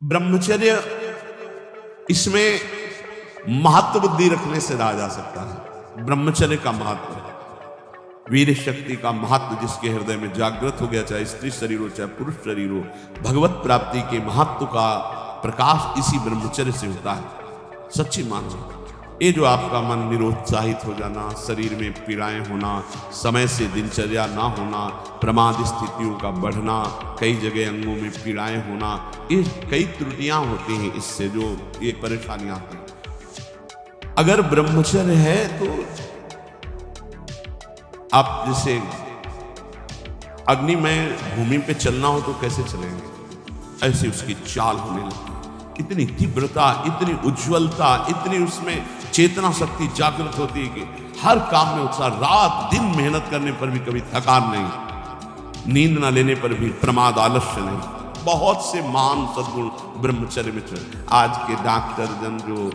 ब्रह्मचर्य, इसमें महत्व बुद्धि रखने से रहा जा सकता है। ब्रह्मचर्य का महत्व, वीर शक्ति का महत्व जिसके हृदय में जागृत हो गया, चाहे स्त्री शरीर हो चाहे पुरुष शरीर हो, भगवत प्राप्ति के महत्व का प्रकाश इसी ब्रह्मचर्य से होता है। सच्ची मानो, ये जो आपका मन निरुत्साहित हो जाना, शरीर में पीड़ाएं होना, समय से दिनचर्या ना होना, प्रमाद स्थितियों का बढ़ना, कई जगह अंगों में पीड़ाएं होना, ये कई त्रुटियां होती हैं, इससे जो ये परेशानियां आती हैं। अगर ब्रह्मचर्य है तो आप जैसे अग्निमय भूमि पे चलना हो तो कैसे चलेंगे, ऐसे उसकी चाल होने लगती। इतनी तीव्रता, इतनी उज्ज्वलता, इतनी उसमें चेतना शक्ति जागृत होती है कि हर काम में उत्साह, रात दिन मेहनत करने पर भी कभी थकान नहीं, नींद ना लेने पर भी प्रमाद आलस्य नहीं। बहुत से महान सद्गुण ब्रह्मचर्य में चले। आज के डॉक्टर जन जो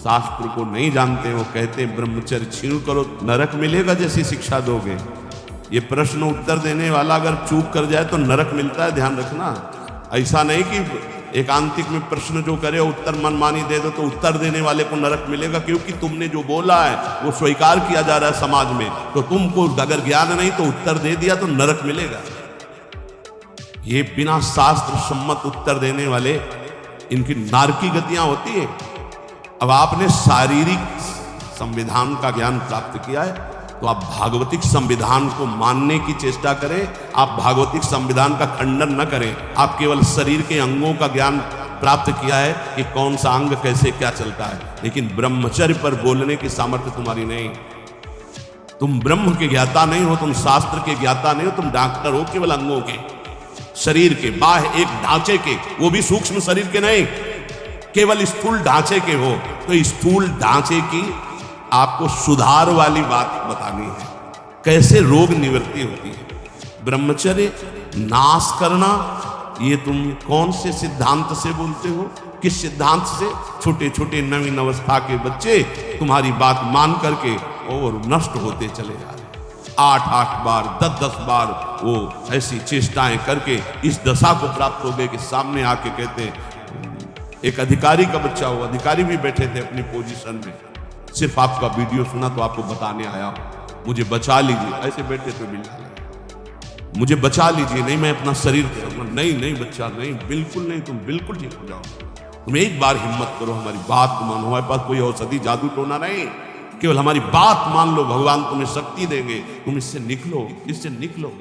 शास्त्र को नहीं जानते, वो कहते हैं ब्रह्मचर्य छीन करो नरक मिलेगा जैसी शिक्षा दोगे। ये प्रश्न उत्तर देने वाला अगर चूक कर जाए तो नरक मिलता है, ध्यान रखना। ऐसा नहीं कि एकांतिक में प्रश्न जो करे उत्तर मनमानी दे दो तो उत्तर देने वाले को नरक मिलेगा, क्योंकि तुमने जो बोला है वो स्वीकार किया जा रहा है समाज में। तो तुमको अगर ज्ञान नहीं तो उत्तर दे दिया तो नरक मिलेगा। ये बिना शास्त्र सम्मत उत्तर देने वाले, इनकी नारकी गतियां होती है। अब आपने शारीरिक संविधान का ज्ञान प्राप्त किया है तो आप भागवतिक संविधान को मानने की चेष्टा करें। आप भागवतिक संविधान का खंडन न करें। आप केवल शरीर के अंगों का ज्ञान प्राप्त किया है कि कौन सा अंग कैसे क्या चलता है, लेकिन ब्रह्मचर्य पर बोलने की सामर्थ्य तुम्हारी नहीं। तुम ब्रह्म के ज्ञाता नहीं हो, तुम शास्त्र के ज्ञाता नहीं हो, तुम डॉक्टर हो केवल अंगों के, शरीर के, बाह्य एक ढांचे के, वो भी सूक्ष्म शरीर के नहीं, केवल स्थूल ढांचे के हो। तो स्थूल ढांचे की आपको सुधार वाली बात बतानी है, कैसे रोग निवृत्ति होती है। ब्रह्मचर्य नाश करना, ये तुम कौन से सिद्धांत से बोलते हो, किस सिद्धांत से? छोटे छोटे नवीन अवस्था के बच्चे तुम्हारी बात मान करके और नष्ट होते चले जा रहे। 8-8 बार 10-10 बार वो ऐसी चेष्टाएं करके इस दशा को प्राप्त हो गए कि सामने आके कहते हैं, एक अधिकारी का बच्चा हो, अधिकारी भी बैठे थे अपनी पोजीशन में, सिर्फ आपका वीडियो सुना तो आपको बताने आया, मुझे बचा लीजिए। ऐसे बैठे तो बिल्कुल मुझे बचा लीजिए, नहीं मैं अपना शरीर, नहीं नहीं बच्चा नहीं, बिल्कुल नहीं, तुम बिल्कुल ठीक हो जाओ, तुम एक बार हिम्मत करो, हमारी बात मानो। हमारे पास कोई औषधि जादू टोना नहीं, केवल हमारी बात मान लो, भगवान तुम्हें शक्ति देंगे, तुम इससे निकलो, इससे निकलो।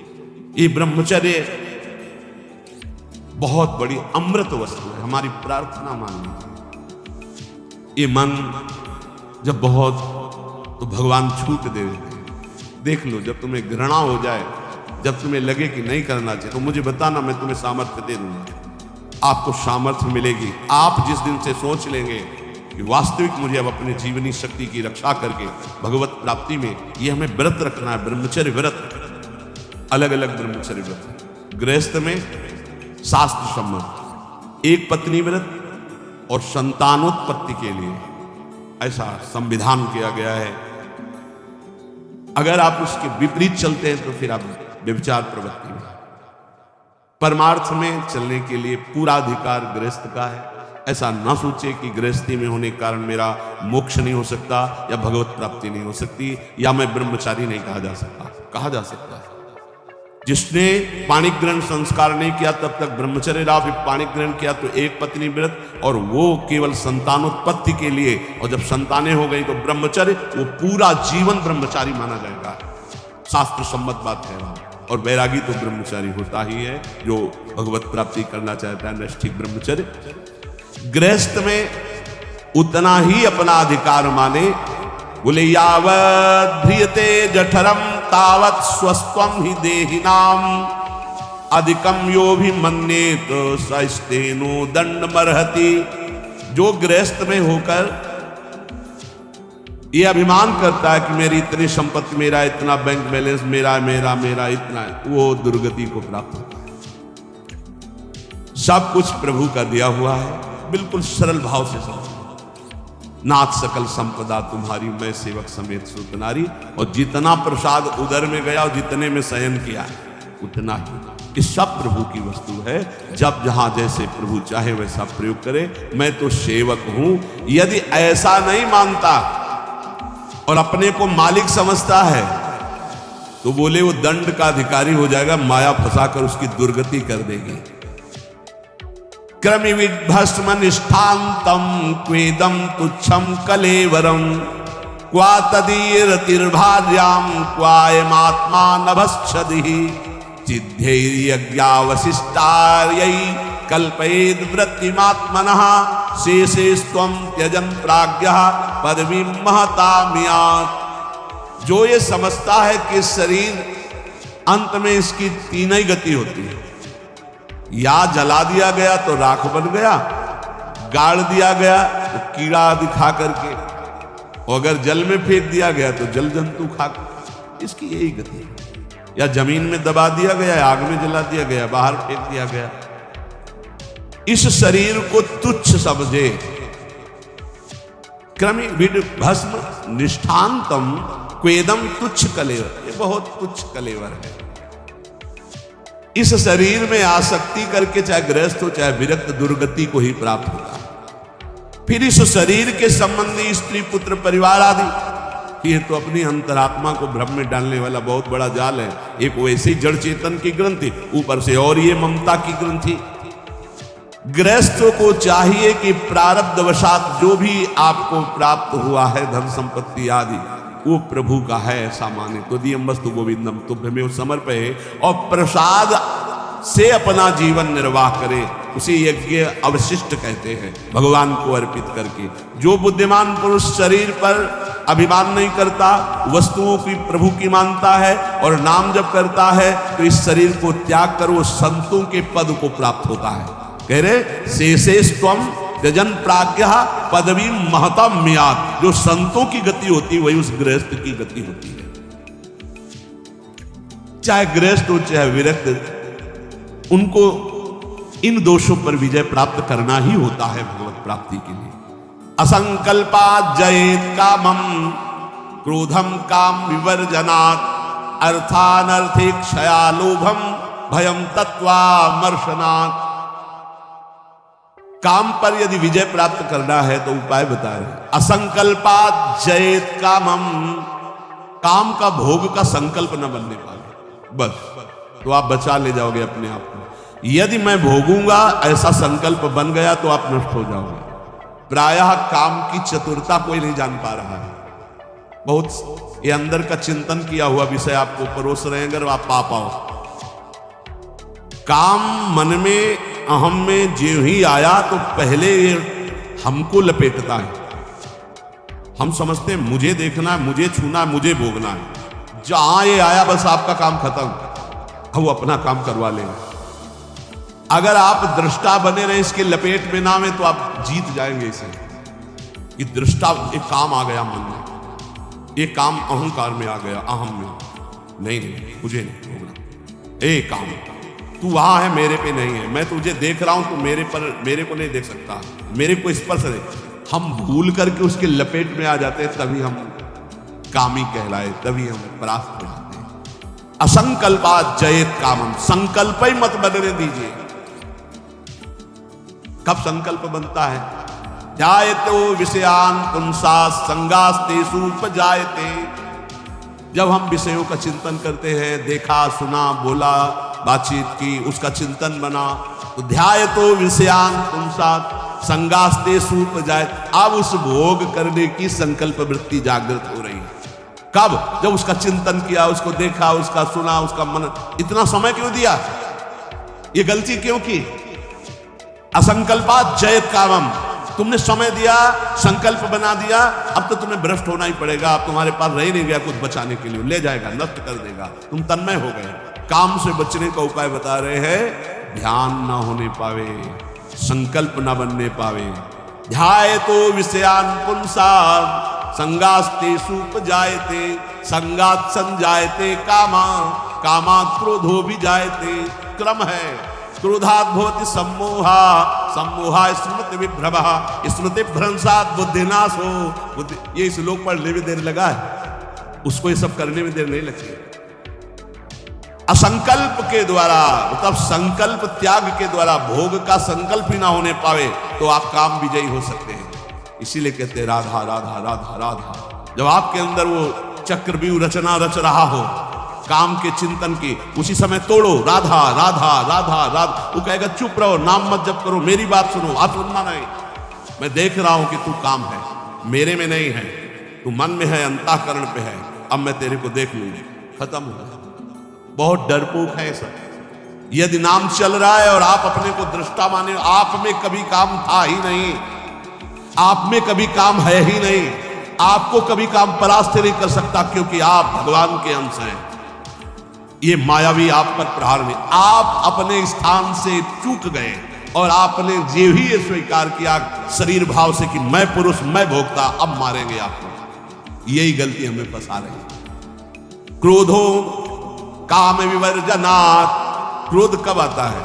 ये ब्रह्मचर्य बहुत बड़ी अमृत वस्तु है, हमारी प्रार्थना मान लीजिए। ये मन जब बहुत तो भगवान छूट दे देते हैं। देख लो, जब तुम्हें घृणा हो जाए, जब तुम्हें लगे कि नहीं करना चाहिए, तो मुझे बताना, मैं तुम्हें सामर्थ्य दे दूंगा। आपको सामर्थ्य मिलेगी। आप जिस दिन से सोच लेंगे कि वास्तविक मुझे अब अपने जीवनी शक्ति की रक्षा करके भगवत प्राप्ति में ये हमें व्रत रखना है, ब्रह्मचर्य व्रत, अलग अलग ब्रह्मचर्य व्रत। गृहस्थ में शास्त्र सम्मत एक पत्नी व्रत और संतानोत्पत्ति के लिए ऐसा संविधान किया गया है। अगर आप उसके विपरीत चलते हैं तो फिर आप व्यभिचार प्रवृत्ति में। परमार्थ में चलने के लिए पूरा अधिकार गृहस्थ का है। ऐसा ना सोचे कि गृहस्थी में होने के कारण मेरा मोक्ष नहीं हो सकता, या भगवत प्राप्ति नहीं हो सकती, या मैं ब्रह्मचारी नहीं कहा जा सकता। कहा जा सकता है। जिसने पाणिक ग्रहण संस्कार नहीं किया तब तक ब्रह्मचर्य रहा, फिर पाणिक ग्रहण किया तो एक पत्नी व्रत, और वो केवल संतानोत्पत्ति के लिए, और जब संतानें हो गई तो ब्रह्मचर्य, वो पूरा जीवन ब्रह्मचारी माना जाएगा। शास्त्र सम्मत बात कह रहा हूं। और वैरागी तो ब्रह्मचारी होता ही है, जो भगवत प्राप्ति करना चाहता है, नैष्ठिक ब्रह्मचर्य। गृहस्थ में उतना ही अपना अधिकार माने, बोले यावत् ध्रियते जठरम तावत् स्वस्त्वं ही देहिनाम अधिकम यो भी मन्येत सस्तेनो दंडमर्हति। जो गृहस्थ में होकर ये अभिमान करता है कि मेरी इतनी संपत्ति, मेरा इतना बैंक बैलेंस, मेरा मेरा मेरा इतना है, वो दुर्गति को प्राप्त होता है। सब कुछ प्रभु का दिया हुआ है, बिल्कुल सरल भाव से समझो। नाथ सकल संपदा तुम्हारी, मैं सेवक समेत सुत नारी। और जितना प्रसाद उदर में गया और जितने में शयन किया उतना ही ये सब प्रभु की वस्तु है। जब जहां जैसे प्रभु चाहे वैसा प्रयोग करे। मैं तो सेवक हूं। यदि ऐसा नहीं मानता और अपने को मालिक समझता है तो बोले वो दंड का अधिकारी हो जाएगा, माया फंसाकर उसकी दुर्गति कर देगी। क्रमिविद भस्म निष्ठांतम क्वेदम तुच्छम कलेवरम क्वा तदीरतिर्भार्याम क्वायमात्मा नभश्छदिः चिद्धैर्यज्ञावशिष्टायै कल्पयेद वृत्तिमात्मनः शेषेस्त्वं त्यजन प्राज्ञः पदवीं महतामियात्। जो ये समझता है कि शरीर अंत में इसकी तीन ही गति होती है, या जला दिया गया तो राख बन गया, गाड़ दिया गया तो कीड़ा दिखा करके, और अगर जल में फेंक दिया गया तो जल जंतु खा कर, इसकी यही गति है। या जमीन में दबा दिया गया, आग में जला दिया गया, बाहर फेंक दिया गया। इस शरीर को तुच्छ समझे। क्रमि विड भस्म निष्ठांतम क्वेदम तुच्छ कलेवर, ये बहुत तुच्छ कलेवर है। इस शरीर में आसक्ति करके चाहे गृहस्थ हो चाहे विरक्त दुर्गति को ही प्राप्त होता है। फिर इस शरीर के संबंधी स्त्री पुत्र परिवार आदि, ये तो अपनी अंतरात्मा को भ्रम में डालने वाला बहुत बड़ा जाल है। एक वैसे जड़ चेतन की ग्रंथि, ऊपर से और ये ममता की ग्रंथि। गृहस्थों को चाहिए कि प्रारब्धवशात जो भी आपको प्राप्त हुआ है धन संपत्ति आदि, वो प्रभु का है ऐसा माने। तो दियमस्तु गोविंदम तुभ्यमेव समर्पये, और प्रसाद से अपना जीवन निर्वाह करे, उसे यज्ञ अवशिष्ट कहते हैं, भगवान को अर्पित करके। जो बुद्धिमान पुरुष शरीर पर अभिमान नहीं करता, वस्तुओं की प्रभु की मानता है और नाम जप करता है, तो इस शरीर को त्याग कर वो संतों के पद को प्राप्त होता है। कह रहे शेषेस्त्वं त्यजन प्राज्ञः पदवी महतम्यात्। जो संतों की गति होती है वही उस गृहस्थ की गति होती है। चाहे गृहस्थ हो चाहे विरक्त, उनको इन दोषों पर विजय प्राप्त करना ही होता है भगवत प्राप्ति के लिए। असंकल्पात् जयेत् कामं क्रोधम काम विवर्जनात् अर्थानर्थे क्षया लोभम भयम तत्वामर्शनात्। काम पर यदि विजय प्राप्त करना है तो उपाय बता रहे। असंकल्पात् जयेत् कामम, काम का भोग का संकल्प न बनने पाए, बस तो आप बचा ले जाओगे अपने आप को। यदि मैं भोगूंगा ऐसा संकल्प बन गया तो आप नष्ट हो जाओगे। प्रायः काम की चतुरता कोई नहीं जान पा रहा है। बहुत ये अंदर का चिंतन किया हुआ विषय आपको परोस रहे हैं, अगर आप पा पाओ। काम मन में अहम में जो ही आया तो पहले ये हमको लपेटता है। हम समझते हैं मुझे देखना है, मुझे छूना है, मुझे भोगना है। जहां ये आया बस आपका काम खत्म, वो अपना काम करवा लेंगे। अगर आप दृष्टा बने रहे इसके लपेट में ना में तो आप जीत जाएंगे इसे। ये दृष्टा, एक काम आ गया मन में, ये काम अहंकार में आ गया, अहम में। नहीं मुझे नहीं भोगना। एक काम तू वहां है, मेरे पे नहीं है। मैं तुझे देख रहा हूं, तू मेरे को नहीं देख सकता, मेरे को स्पर्श नहीं। हम भूल करके उसके लपेट में आ जाते हैं, तभी हम कामी कहलाए, तभी हम परास्त हो जाते हैं। असंकल्पात् जयेत् कामम, संकल्प ही मत बनने दीजिए। कब संकल्प बनता है? ध्यायतो विषयान् पुंसाः संगास्तेषु उपजायते। जब हम विषयों का चिंतन करते हैं, देखा सुना बोला बातचीत की, उसका चिंतन बना, तो ध्यायतो विषयान् पुंसाः संगास्तेषु उपजायते। अब उस भोग करने की संकल्प वृत्ति जागृत हो रही है। कब? जब उसका चिंतन किया, उसको देखा, उसका सुना, उसका मन। इतना समय क्यों दिया? ये गलती क्यों की? असंकल्पात् जयेत् कामम, तुमने समय दिया, संकल्प बना दिया, अब तो तुम्हें भ्रष्ट होना ही पड़ेगा। अब तुम्हारे पास रह नहीं गया कुछ बचाने के लिए, ले जाएगा, नष्ट कर देगा, तुम तन्मय हो गए। काम से बचने का उपाय बता रहे हैं, ध्यान ना होने पावे, संकल्प ना बनने पावे। ध्यायतो विषयान् पुंसाः संगास्तेषु उपजायते, संगात् संजायते कामा, कामात् क्रोधो विजायते। क्रम है, क्रोधात् भवति सम्मोहा, सम्मोहा स्मृति विभ्रमः, स्मृति भ्रंशात् बुद्धिनाशो। ये श्लोक पढ़ने में देर लगा है, उसको ये सब करने में देर नहीं लगती। असंकल्प के द्वारा, मतलब संकल्प त्याग के द्वारा, भोग का संकल्प ही ना होने पावे तो आप काम विजयी हो सकते हैं। इसीलिए कहते हैं राधा राधा राधा राधा। जब आपके अंदर वो चक्रव्यूह रचना रच रहा हो काम के चिंतन की, उसी समय तोड़ो राधा राधा राधा राधा। वो कहेगा चुप रहो, नाम मत जप करो, मेरी बात सुनो। आप सुनना नहीं, मैं देख रहा हूं कि तू काम है, मेरे में नहीं है, तू मन में है, अंतःकरण पे है, अब मैं तेरे को देख लूंगी। खत्म हो गया। बहुत डरपोक है सब। यदि नाम चल रहा है और आप अपने को दृष्टा माने, आप में कभी काम था ही नहीं, आप में कभी काम है ही नहीं, आपको कभी काम परास्त नहीं कर सकता, क्योंकि आप भगवान के अंश हैं। ये मायावी आप पर प्रहार नहीं, आप अपने स्थान से चूक गए और आपने ये भी ये स्वीकार किया शरीर भाव से कि मैं पुरुष, मैं भोक्ता, अब मारेंगे आपको। यही गलती हमें फंसा रही है। क्रोधो काम विवर्जनात्। क्रोध कब आता है?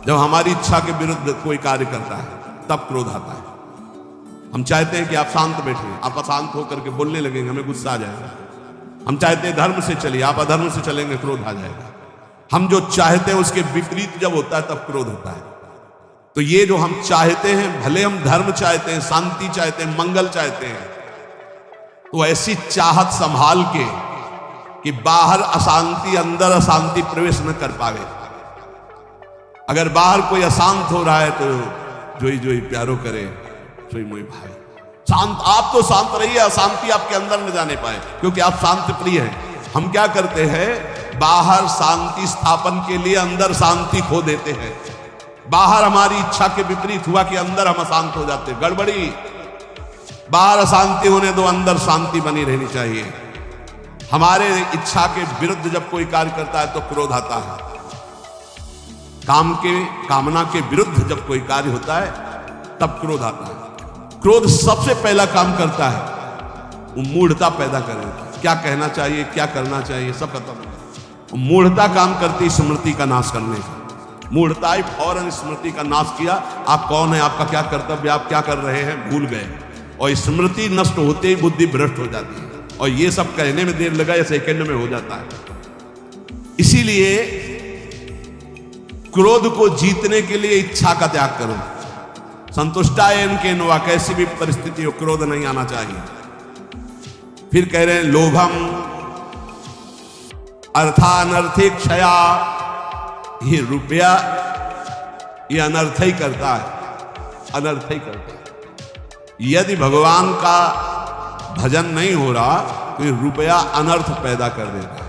जब हमारी इच्छा के विरुद्ध कोई कार्य करता है, तब क्रोध आता है। हम चाहते हैं कि आप शांत बैठिए, आप अशांत होकर के बोलने लगेंगे, हमें गुस्सा आ जाएगा। हम चाहते हैं धर्म से चलिए, आप अधर्म से चलेंगे, क्रोध आ जाएगा। हम जो चाहते हैं उसके विपरीत जब होता है तब क्रोध होता है। तो ये जो हम चाहते हैं, भले हम धर्म चाहते हैं, शांति चाहते हैं, मंगल चाहते हैं, तो ऐसी चाहत संभाल के कि बाहर अशांति, अंदर अशांति प्रवेश न कर पावे। अगर बाहर कोई अशांत हो रहा है तो जोई जोई प्यारो करे, सोई मोई भाई। शांत, आप तो शांत रहिए, अशांति आपके अंदर न जाने पाए, क्योंकि आप शांति प्रिय हैं। हम क्या करते हैं, बाहर शांति स्थापन के लिए अंदर शांति खो देते हैं। बाहर हमारी इच्छा के विपरीत हुआ कि अंदर हम अशांत हो जाते हैं, गड़बड़ी। बाहर अशांति होने दो, अंदर शांति बनी रहनी चाहिए। हमारे इच्छा के विरुद्ध जब कोई कार्य करता है तो क्रोध आता है। कामना के विरुद्ध जब कोई कार्य होता है तब क्रोध आता है। क्रोध सबसे पहला काम करता है, वो मूढ़ता पैदा करेगा। क्या कहना चाहिए, क्या करना चाहिए, सब खत्म। मूढ़ता काम करती स्मृति का नाश करने का। मूढ़ता ही फौरन स्मृति का नाश किया। आप कौन है, आपका क्या कर्तव्य, आप क्या कर रहे हैं, भूल गए। और स्मृति नष्ट होते ही बुद्धि भ्रष्ट हो जाती है, और ये सब कहने में देर लगा या सेकंड में हो जाता है। इसीलिए क्रोध को जीतने के लिए इच्छा का त्याग करो। संतुष्टायन के नवा, कैसी भी परिस्थिति हो क्रोध नहीं आना चाहिए। फिर कह रहे हैं लोभम अर्थानर्थे क्षया। ये रुपया ये अनर्थ ही करता है, अनर्थ ही करता है। यदि भगवान का भजन नहीं हो रहा तो ये रुपया अनर्थ पैदा कर देता है।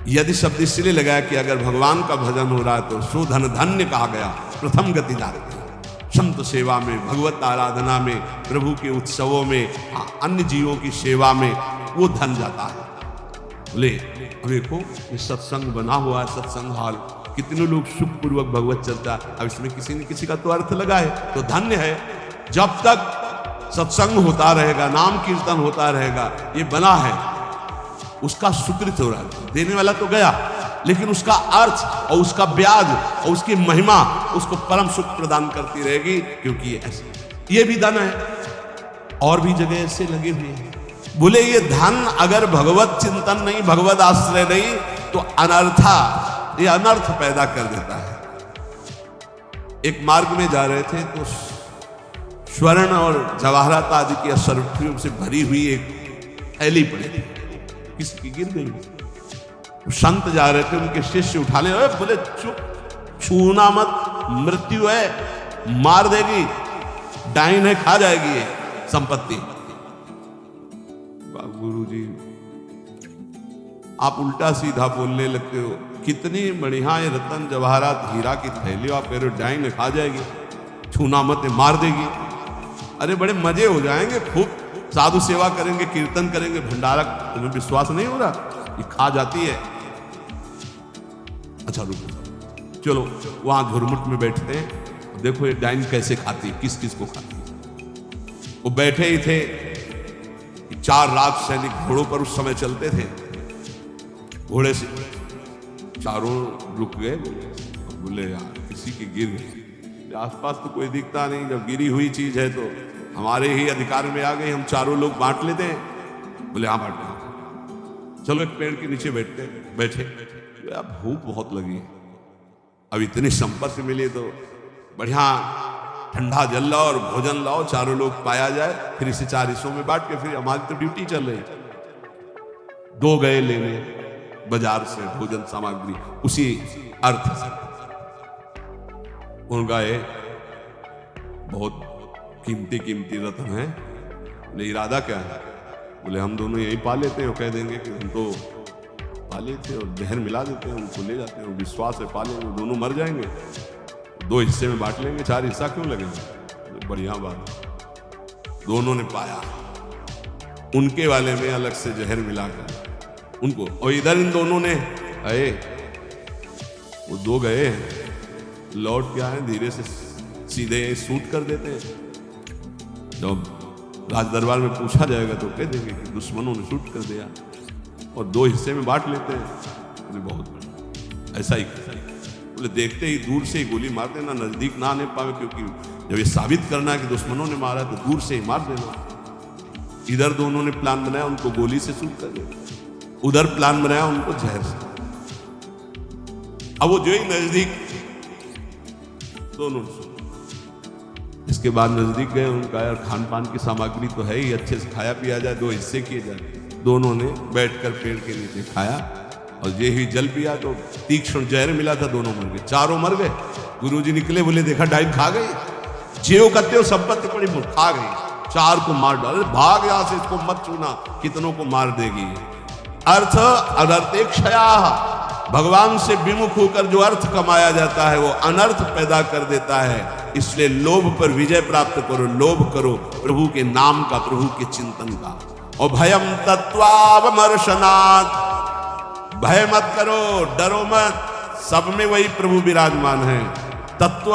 यदि शब्द इसलिए लगाया कि अगर भगवान का भजन हो रहा है तो सुधन धन्य कहा गया, प्रथम गति जाती है। संत सेवा में, भगवत आराधना में, प्रभु के उत्सवों में, अन्य जीवों की सेवा में वो धन जाता है। बोले देखो ये सत्संग बना हुआ है, सत्संग हॉल, कितने लोग सुखपूर्वक भगवत चलता है। अब इसमें किसी न किसी का तो अर्थ लगा है, तो धन्य है। जब तक सत्संग होता रहेगा, नाम कीर्तन होता रहेगा, ये बना है, उसका स्वीकृत हो रहा है। देने वाला तो गया, लेकिन उसका अर्थ और उसका ब्याज और उसकी महिमा उसको परम सुख प्रदान करती रहेगी, क्योंकि ऐसे ये भी धन है। और भी जगह ऐसे लगे हुए हैं। बोले ये धन अगर भगवत चिंतन नहीं, भगवत आश्रय नहीं, तो अनर्था, ये अनर्थ पैदा कर देता है। एक मार्ग में जा रहे थे तो स्वर्ण और जवाहरात आदि की असरफियों से भरी हुई एक थैली पड़ी थी, किसकी गिर गई। संत जा रहे थे, उनके शिष्य उठाने, बोले चुप, छूना मत, मृत्यु है, मार देगी, डाइन है, खा जाएगी ये संपत्ति। गुरु जी आप उल्टा सीधा बोलने लगते हो। कितनी बढ़िया ये रतन जवाहरात हीरा की थैली, आप कह रहे हो डाइन है, खा जाएगी, छूना मत, मार देगी। अरे बड़े मजे हो जाएंगे, खूब साधु सेवा करेंगे, कीर्तन करेंगे, भंडारा। तुम्हें विश्वास नहीं हो रहा ये खा जाती है? अच्छा रुको, चलो वहां झुरमुट में बैठते हैं, देखो ये डाइन कैसे खाती है, किस किस को खाती है। वो बैठे ही थे, 4 लाख सैनिक घोड़ों पर उस समय चलते थे। घोड़े से चारों रुक गए, बोले यार किसी की गिर गई, आसपास तो कोई दिखता नहीं, जब गिरी हुई चीज है तो हमारे ही अधिकार में आ गई, हम चारों लोग बांट लेते हैं। बोले हाँ बांट, चलो एक पेड़ के नीचे बैठे। यार भूख बहुत लगी, अब इतनी संपत्ति मिली तो बढ़िया ठंडा जल लाओ और भोजन लाओ, चारों लोग पाया जाए, फिर इसे 4 हिस्सों में बांट के, फिर हमारी तो ड्यूटी चल रही। 2 गए लेने बाजार से भोजन सामग्री, उसी अर्थ से उन गए बहुत कीमती रत्न है। बोले इरादा क्या है? बोले हम दोनों यही पा लेते हैं, कह देंगे कि हम तो पाले थे और जहर मिला देते हैं, उनको ले जाते हैं, विश्वास है पालेंगे, दोनों मर जाएंगे, 2 हिस्से में बांट लेंगे, 4 हिस्सा क्यों लगेंगे? बढ़िया बात। दोनों ने पाया, उनके वाले में अलग से जहर मिलाकर उनको, और इधर इन दोनों ने आए, वो 2 गए लौट के आए, धीरे से सीधे सूट कर देते हैं। जब राज दरबार में पूछा जाएगा तो कह देंगे कि दुश्मनों ने शूट कर दिया, और 2 हिस्से में बांट लेते हैं। बोले बहुत बढ़िया, ऐसा ही करता है। बोले देखते ही दूर से ही गोली मार देना, नजदीक ना आने पावे, क्योंकि जब ये साबित करना है कि दुश्मनों ने मारा तो दूर से ही मार देना। इधर दोनों ने प्लान बनाया उनको गोली से शूट कर देना, उधर प्लान बनाया उनको जहर से। अब वो जो ही नजदीक दोनों, इसके बाद नजदीक गए, उनका यार खान पान की सामग्री तो है ही, अच्छे से खाया पिया जाए, 2 हिस्से किए जाए। दोनों ने बैठकर पेड़ के नीचे खाया, और ये ही जल पिया तो तीक्ष्ण जहर मिला था, दोनों मर गए, चारों मर गए। गुरुजी निकले, बोले देखा डाइट खा गई, जेव करते हो संपत्ति पड़ी खा गई, 4 को मार डाले, भाग यहां से, इसको मत छूना, कितनों को मार देगी। अर्थ अनर्थे क्षया, भगवान से विमुख होकर जो अर्थ कमाया जाता है वो अनर्थ पैदा कर देता है। इसलिए लोभ पर विजय प्राप्त करो, लोभ करो प्रभु के नाम का, प्रभु के चिंतन का। और भयम तत्वावमर्शनात्, भय मत करो, डरो मत, सब में वही प्रभु विराजमान है। तत्व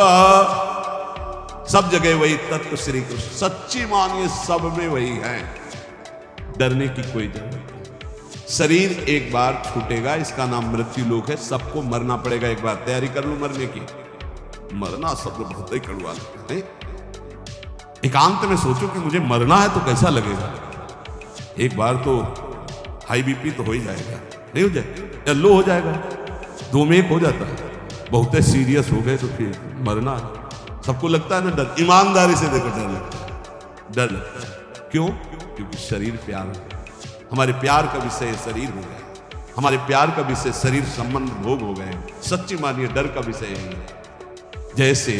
सब जगह वही तत्व श्री कृष्ण, सच्ची मानिए सब में वही है, डरने की कोई जरूरत नहीं। शरीर एक बार छूटेगा, इसका नाम मृत्यु लोक है, सबको मरना पड़ेगा एक बार, तैयारी कर लो मरने की। मरना शब्द बहुत ही कड़वा लगता है। एकांत में सोचो कि मुझे मरना है तो कैसा लगेगा। एक बार तो हाई बीपी तो हो ही जाएगा, नहीं हो जाए या लो हो जाएगा, 2 में 1 हो जाता है। बहुत सीरियस हो गए तो फिर मरना है। सबको लगता है ना डर, ईमानदारी से देखो डर लगता है, डर लगता है। क्यों? क्योंकि शरीर प्यार है, हमारे प्यार का विषय शरीर हो गया, हमारे प्यार का विषय शरीर संबंध भोग हो गए। सच्ची मानिए डर का विषय यही है। जैसे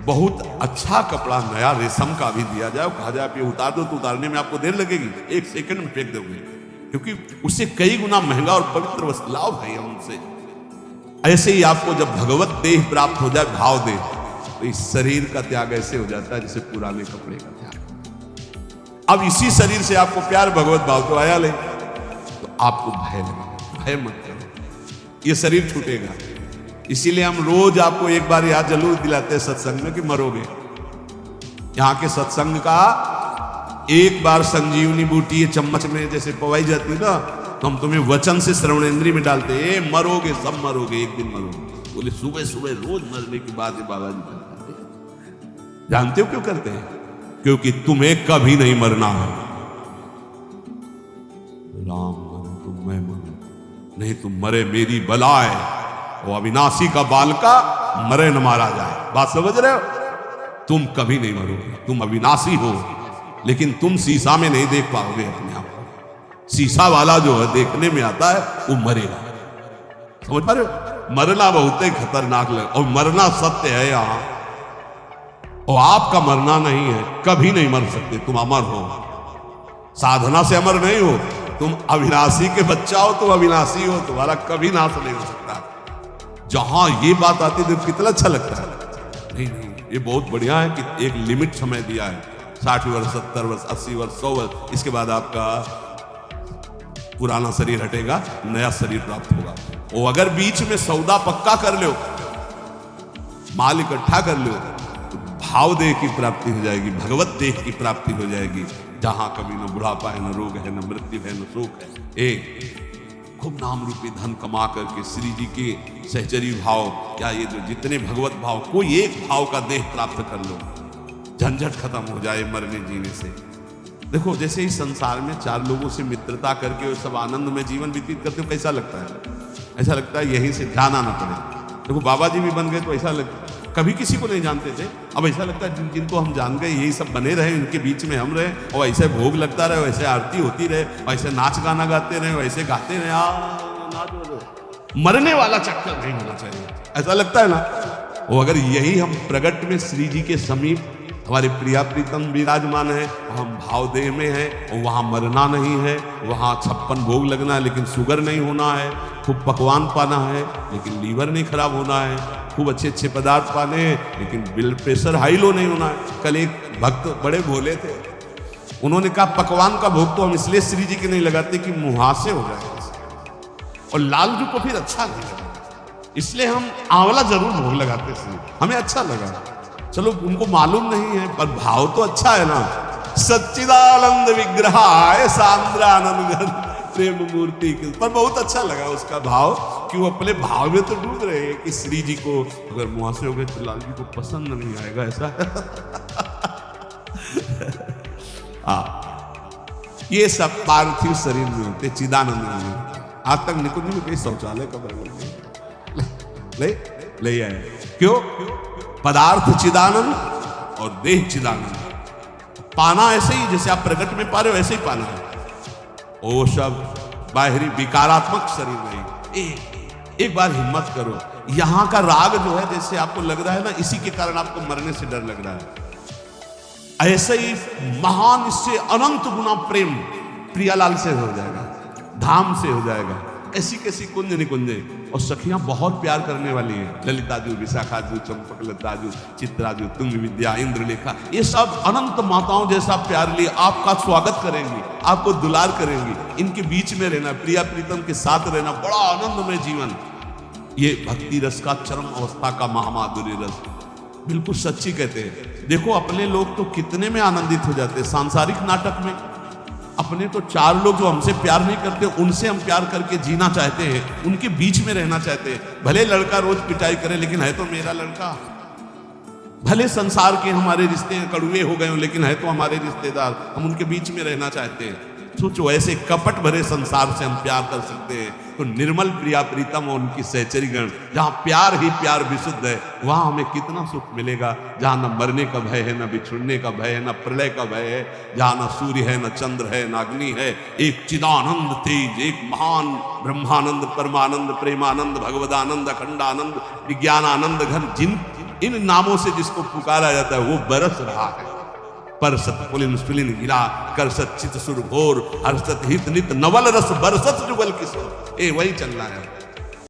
बहुत अच्छा कपड़ा नया रेशम का भी दिया जाए, कहा जाए आप ये उतार दो, तो उतारने में आपको देर लगेगी, 1 सेकंड में फेंक दोगे, क्योंकि उससे कई गुना महंगा और पवित्र वस्तु लाओ भाई हमसे। ऐसे ही आपको जब भगवत देह प्राप्त हो जाए, भाव देह, तो इस शरीर का त्याग ऐसे हो जाता है जैसे पुराने कपड़े का त्याग। अब इसी शरीर से आपको प्यार भगवत भाव तो आया ले, तो आपको भय लगेगा, भय मत करो, ये शरीर छूटेगा। इसीलिए हम रोज आपको एक बार याद जरूर दिलाते हैं सत्संग में कि मरोगे। यहाँ के सत्संग का एक बार संजीवनी बूटी चम्मच में जैसे पवाई जाती है ना, तो हम तुम्हें वचन से श्रवणेंद्रिय में डालते हैं, मरोगे, सब मरोगे, एक दिन मरोगे। बोले सुबह सुबह रोज मरने की बात है बाबा जी करते हैं। जानते हो क्यों करते हैं? क्योंकि तुम्हें कभी नहीं मरना है। राम मरे तुम, मैं मरूं, नहीं तुम मरे मेरी बलाए, वो अविनाशी का बालका मरे न मारा जाए। बात समझ रहे हो? तुम कभी नहीं मरोगे, तुम अविनाशी हो, लेकिन तुम शीशा में नहीं देख पाओगे अपने आप को। शीशा वाला जो है देखने में आता है वो मरेगा, समझ पा रहे हो? मरना बहुत ही खतरनाक लगे, और मरना सत्य है यहाँ, और आपका मरना नहीं है, कभी नहीं मर सकते, तुम अमर हो, साधना से अमर नहीं हो, तुम अविनाशी के बच्चा हो, तुम अविनाशी हो, तुम्हारा कभी नाश नहीं हो सकता। जहां ये बात आती है तो कितना अच्छा लगता है। नहीं नहीं, ये बहुत बढ़िया है कि एक लिमिट समय दिया है, 60 वर्ष, 70 वर्ष, 80 वर्ष, 100 वर्ष, इसके बाद आपका पुराना शरीर हटेगा, नया शरीर प्राप्त होगा। और अगर बीच में सौदा पक्का कर लो, माल इकट्ठा कर लो, तो भाव देह की प्राप्ति हो जाएगी, भगवत देह की प्राप्ति हो जाएगी, जहां कभी न बुढ़ापा है, न रोग है, न मृत्यु है, न शोक है। एक खूब नाम रूपी धन कमा करके श्री जी के सहचरी भाव, क्या ये जो जितने भगवत भाव, कोई एक भाव का देह प्राप्त कर लो, झंझट खत्म हो जाए मरने जीने से। देखो जैसे इस संसार में चार लोगों से मित्रता करके वो सब आनंद में जीवन व्यतीत करते हो, कैसा लगता है? ऐसा लगता है यहीं से ध्यान आना पड़े। देखो बाबा जी भी बन गए तो ऐसा कभी किसी को नहीं जानते थे, अब ऐसा लगता है जिनको हम जान गए यही सब बने रहे, इनके बीच में हम रहे, और ऐसे भोग लगता रहे, वैसे आरती होती रहे, वैसे नाच गाना गाते रहे, वैसे गाते रहे। मरने वाला चक्कर नहीं होना चाहिए, ऐसा लगता है ना। वो अगर यही हम प्रगट में श्री जी के समीप हमारे प्रिया प्रीतम विराजमान है, हम भावदेह में है, वहाँ मरना नहीं है, वहाँ 56 भोग लगना है लेकिन शुगर नहीं होना है, खूब पकवान पाना है लेकिन लीवर नहीं खराब होना है, खूब अच्छे अच्छे पदार्थ पाने हैं लेकिन ब्लड प्रेशर हाई लो नहीं होना है। कल एक भक्त बड़े भोले थे, उन्होंने कहा पकवान का भोग तो हम इसलिए श्री जी के नहीं लगाते कि मुहासे हो जाए, और लालजू को फिर अच्छा नहीं लगा, इसलिए हम आंवला जरूर भोग लगाते श्री, हमें अच्छा लगा। चलो उनको मालूम नहीं है पर भाव तो अच्छा है ना। सच्चिदानंद विग्रहाय सांद्रानंद प्रेम मूर्ति, पर बहुत अच्छा लगा उसका भाव कि वो अपने भाव में तो डूब रहे हैं कि श्री जी को अगर मुहासे हो गए तो लाल जी को पसंद नहीं आएगा, ऐसा। ये सब पार्थिव शरीर में होते, चिदानंद में। आज तक निकुंज में कहीं शौचालय का बराबर ले आए, क्यों? पदार्थ चिदानंद और देह चिदानंद। पाना ऐसे ही जैसे आप प्रकट में पा रहे हो ऐसे ही पाना है, वो सब बाहरी विकारात्मक शरीर नहीं। एक बार हिम्मत करो, यहां का राग जो है जैसे आपको लग रहा है ना, इसी के कारण आपको मरने से डर लग रहा है, ऐसे ही महान इससे अनंत गुना प्रेम प्रियालाल से हो जाएगा, धाम से हो जाएगा। ऐसी कैसी कुंज निकुंजे, और सखियां बहुत प्यार करने वाली हैं, ललिताजू, विशाखाजू, चंपकलताजू, चित्राजू, तुंग विद्या, इंद्रलेखा, ये सब अनंत माताओं जैसा प्यार लिए आपका स्वागत करेंगी, आपको दुलार करेंगी। इनके बीच में रहना, प्रिया प्रीतम के साथ रहना, बड़ा आनंदमय जीवन, ये भक्ति रस का चरम अवस्था का महामाधुर्य रस। बिल्कुल सच्ची कहते हैं। देखो अपने लोग तो कितने में आनंदित हो जाते हैं सांसारिक नाटक में, अपने तो चार लोग जो हमसे प्यार नहीं करते उनसे हम प्यार करके जीना चाहते हैं, उनके बीच में रहना चाहते हैं। भले लड़का रोज पिटाई करे लेकिन है तो मेरा लड़का, भले संसार के हमारे रिश्ते कड़ुए हो गए हो लेकिन है तो हमारे रिश्तेदार, हम उनके बीच में रहना चाहते हैं। सोचो ऐसे कपट भरे संसार से हम प्यार कर सकते हैं, तो निर्मल प्रिया प्रीतम और उनकी सहचरी गण, जहाँ प्यार ही प्यार विशुद्ध है, वहाँ हमें कितना सुख मिलेगा। जहाँ न मरने का भय है, न बिछुड़ने का भय है, न प्रलय का भय है, जहाँ न सूर्य है, न चंद्र है, न अग्नि है, एक चिदानंद तेज, एक महान ब्रह्मानंद, परमानंद, प्रेमानंद, भगवदानंद, अखंडानंद, विज्ञानानंद घन, जिन इन नामों से जिसको पुकारा जाता है वो बरस रहा है। परसत पुलिन स्फुलिन गिरा, करसत चित सुर घोर, हर्षत हित नित नवल रस बरसत जुगल किशोर, वही चलना है।